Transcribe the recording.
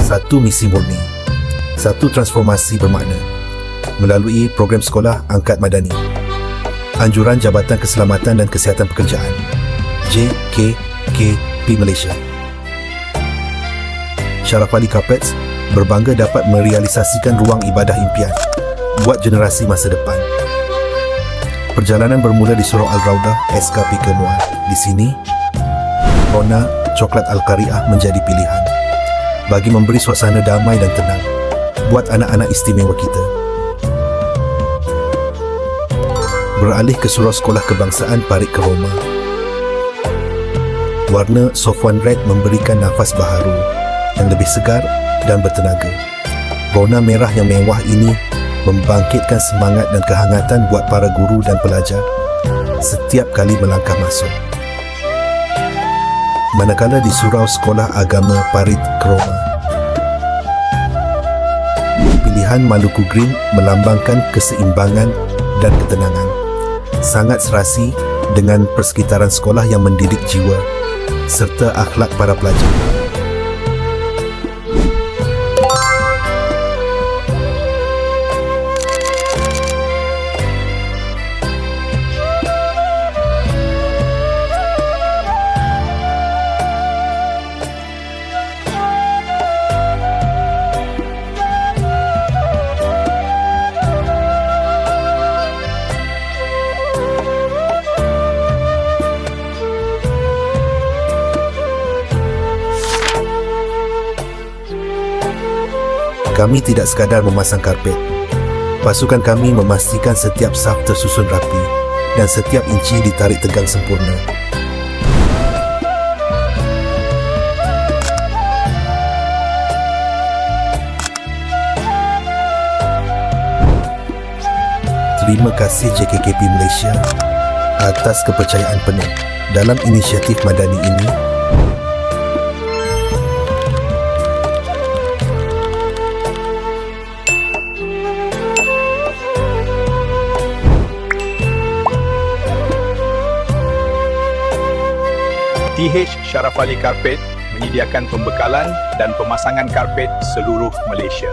Satu misi murni, satu transformasi bermakna melalui program sekolah Angkat Madani, Anjuran Jabatan Keselamatan dan Kesihatan Pekerjaan JKKP Malaysia. Sharaf Ali Carpets berbangga dapat merealisasikan ruang ibadah impian buat generasi masa depan. Perjalanan bermula di Surau Al-Raudah SKP Kemuan. Di sini, Rona Coklat Al-Qariah menjadi pilihan bagi memberi suasana damai dan tenang buat anak-anak istimewa kita. Beralih ke Surau Sekolah Kebangsaan Parit Keroma. Warna Sofwan Red memberikan nafas baharu yang lebih segar dan bertenaga. Rona merah yang mewah ini membangkitkan semangat dan kehangatan buat para guru dan pelajar setiap kali melangkah masuk. Manakala di Surau Sekolah Agama Parit Keroma, pilihan Maluku Green melambangkan keseimbangan dan ketenangan. Sangat serasi dengan persekitaran sekolah yang mendidik jiwa serta akhlak para pelajar. Kami tidak sekadar memasang karpet. Pasukan kami memastikan setiap saf tersusun rapi dan setiap inci ditarik tegang sempurna. Terima kasih JKKP Malaysia atas kepercayaan penuh dalam inisiatif madani ini. TH Sharaf Ali Carpet menyediakan pembekalan dan pemasangan karpet seluruh Malaysia.